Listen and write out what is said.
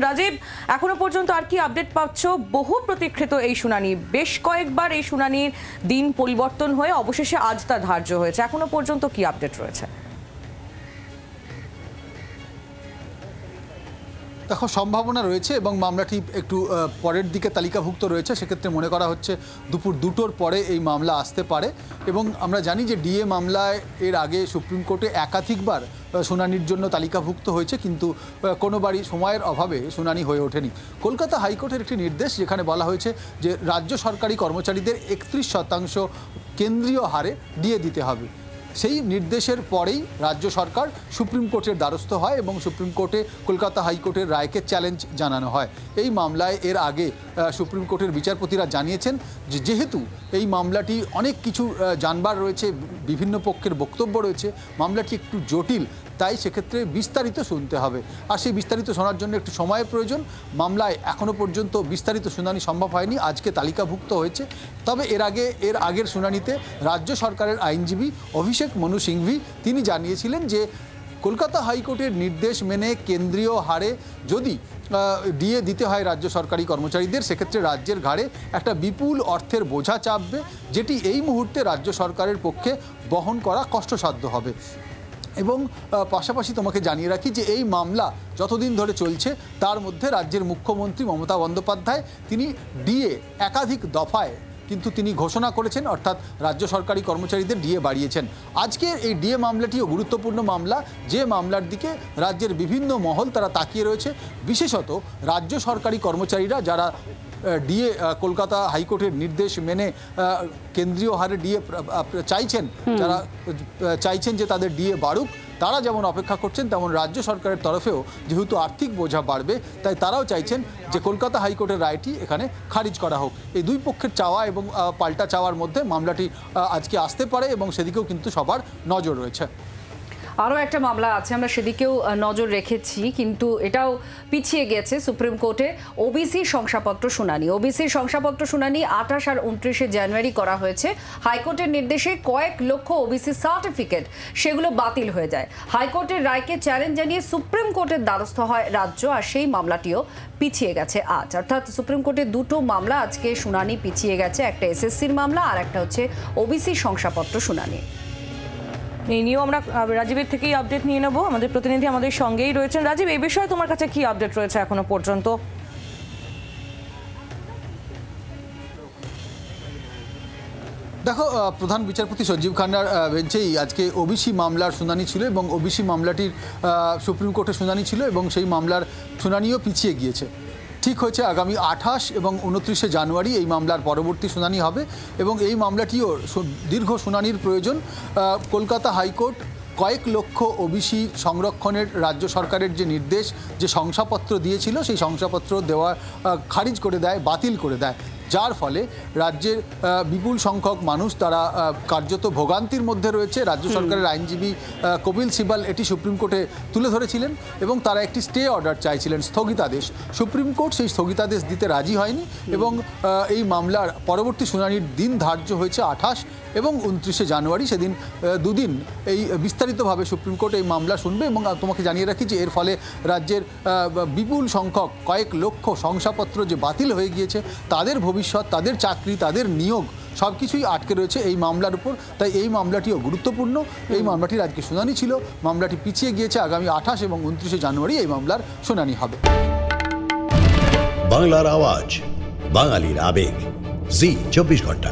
রাজীব, এখনো পর্যন্ত আর কি আপডেট পাচ্ছ? বহু প্রতীক্ষিত এই শুনানি, বেশ কয়েকবার এই শুনানির দিন পরিবর্তন হয়ে অবশেষে আজ তা ধার্য হয়েছে। এখনো পর্যন্ত কি আপডেট রয়েছে? দেখো, সম্ভাবনা রয়েছে এবং মামলাটি একটু পরের দিকে তালিকাভুক্ত রয়েছে। সেক্ষেত্রে মনে করা হচ্ছে দুপুর 2টোর পরে এই মামলা আসতে পারে। এবং আমরা জানি যে ডিএ মামলায় এর আগে সুপ্রিম কোর্টে একাধিকবার শুনানির জন্য তালিকাভুক্ত হয়েছে, কিন্তু কোনোবারই সময়ের অভাবে শুনানি হয়ে ওঠেনি। কলকাতা হাইকোর্টের একটি নির্দেশ, যেখানে বলা হয়েছে যে রাজ্য সরকারি কর্মচারীদের 31% কেন্দ্রীয় হারে ডিএ দিতে হবে। সেই নির্দেশের পরেই রাজ্য সরকার সুপ্রিম কোর্টের দ্বারস্থ হয় এবং সুপ্রিম কোর্টে কলকাতা হাইকোর্টের রায়কে চ্যালেঞ্জ জানানো হয়। এই মামলায় এর আগে সুপ্রিম কোর্টের বিচারপতিরা জানিয়েছেন যে যেহেতু এই মামলাটি অনেক কিছু জানবার রয়েছে, বিভিন্ন পক্ষের বক্তব্য রয়েছে, মামলাটি একটু জটিল, তাই সেক্ষেত্রে বিস্তারিত শুনতে হবে। আর সেই বিস্তারিত শোনার জন্য একটু সময়ের প্রয়োজন। মামলায় এখনও পর্যন্ত বিস্তারিত শুনানি সম্ভব হয়নি, আজকে তালিকাভুক্ত হয়েছে। তবে এর আগের শুনানিতে রাজ্য সরকারের আইনজীবী অভিষেক মনু সিংভি তিনি জানিয়েছিলেন যে কলকাতা হাইকোর্টের নির্দেশ মেনে কেন্দ্রীয় হারে যদি ডিএ দিতে হয় রাজ্য সরকারি কর্মচারীদের, সেক্ষেত্রে রাজ্যের ঘাড়ে একটা বিপুল অর্থের বোঝা চাপবে, যেটি এই মুহূর্তে রাজ্য সরকারের পক্ষে বহন করা কষ্টসাধ্য হবে। এবং পাশাপাশি তোমাকে জানিয়ে রাখি যে এই মামলা যতদিন ধরে চলছে তার মধ্যে রাজ্যের মুখ্যমন্ত্রী মমতা বন্দ্যোপাধ্যায় তিনি ডিএ একাধিক দফায় কিন্তু তিনি ঘোষণা করেছেন, অর্থাৎ রাজ্য সরকারি কর্মচারীদের ডিএ বাড়িয়েছেন। আজকে এই ডিএ মামলাটিও গুরুত্বপূর্ণ মামলা, যে মামলার দিকে রাজ্যের বিভিন্ন মহল তারা তাকিয়ে রয়েছে। বিশেষত রাজ্য সরকারি কর্মচারীরা যারা ডিএ কলকাতা হাইকোর্টের নির্দেশ মেনে কেন্দ্রীয় হারে ডিএ চাইছেন, যারা চাইছেন যে তাদের ডিএ বাড়ুক, তারা যেমন অপেক্ষা করছেন, তেমন রাজ্য সরকারের তরফেও যেহেতু আর্থিক বোঝা বাড়বে, তাই তারাও চাইছেন যে কলকাতা হাইকোর্টের রায়টি এখানে খারিজ করা হোক। এই দুই পক্ষের চাওয়া এবং পাল্টা চাওয়ার মধ্যে মামলাটি আজকে আসতে পারে এবং সেদিকেও কিন্তু সবার নজর রয়েছে। আরও একটা মামলা আছে, আমরা সেদিকেও নজর রেখেছি, কিন্তু এটাও পিছিয়ে গেছে সুপ্রিম কোর্টে। ওবিসি শংসাপত্র শুনানি, ওবিসির শংসাপত্র শুনানি 28 আর 29 জানুয়ারি করা হয়েছে। হাইকোর্টের নির্দেশে কয়েক লক্ষ ওবিসি সার্টিফিকেট সেগুলো বাতিল হয়ে যায়। হাইকোর্টের রায়কে চ্যালেঞ্জ জানিয়ে সুপ্রিম কোর্টের দ্বারস্থ হয় রাজ্য, আর সেই মামলাটিও পিছিয়ে গেছে আজ। অর্থাৎ সুপ্রিম কোর্টের দুটো মামলা আজকে শুনানি পিছিয়ে গেছে, একটা এসএসসির মামলা আর একটা হচ্ছে ওবিসি শংসাপত্র শুনানি। এই নিয়েও আমরা রাজীবের থেকেই আপডেট নিয়ে নেব। আমাদের প্রতিনিধি আমাদের সঙ্গেই রয়েছেন। রাজীব, এই বিষয়ে তোমার কাছে কি আপডেট রয়েছে এখনো পর্যন্ত? দেখো, প্রধান বিচারপতি সঞ্জীব খান্নার বেঞ্চেই আজকে ওবিসি মামলার শুনানি ছিল এবং ওবিসি মামলাটির সুপ্রিম কোর্টে শুনানি ছিল এবং সেই মামলার শুনানিও পিছিয়ে গিয়েছে। ঠিক হয়েছে আগামী 28 এবং 29 জানুয়ারি এই মামলার পরবর্তী শুনানি হবে এবং এই মামলাটিও দীর্ঘ শুনানির প্রয়োজন। কলকাতা হাইকোর্ট কয়েক লক্ষ ওবিসি সংরক্ষণের রাজ্য সরকারের যে নির্দেশ, যে শংসাপত্র দিয়েছিল, সেই শংসাপত্র দেওয়া খারিজ করে দেয়, বাতিল করে দেয়, যার ফলে রাজ্যের বিপুল সংখ্যক মানুষ তারা কার্যত ভোগান্তির মধ্যে রয়েছে। রাজ্য সরকারের আইনজীবী কপিল সিবাল এটি সুপ্রিম কোর্টে তুলে ধরেছিলেন এবং তারা একটি স্টে অর্ডার চাইছিলেন, স্থগিতাদেশ। সুপ্রিম কোর্ট সেই স্থগিতাদেশ দিতে রাজি হয়নি এবং এই মামলার পরবর্তী শুনানির দিন ধার্য হয়েছে 28 এবং 29 জানুয়ারি। সেদিন দুদিন এই বিস্তারিতভাবে সুপ্রিম কোর্ট এই মামলা শুনবে এবং তোমাকে জানিয়ে রাখি যে এর ফলে রাজ্যের বিপুল সংখ্যক কয়েক লক্ষ শংসাপত্র যে বাতিল হয়ে গিয়েছে, তাদের ভবিষ্যৎ, তাদের চাকরি, তাদের নিয়োগ সব কিছুই আটকে রয়েছে এই মামলার উপর। তাই এই মামলাটিও গুরুত্বপূর্ণ। এই মামলাটির আজকে শুনানি ছিল, মামলাটি পিছিয়ে গিয়েছে, আগামী 28 এবং 29 জানুয়ারি এই মামলার শুনানি হবে। বাংলার আওয়াজ, বাঙালির আবেগ, জি 24 ঘন্টা।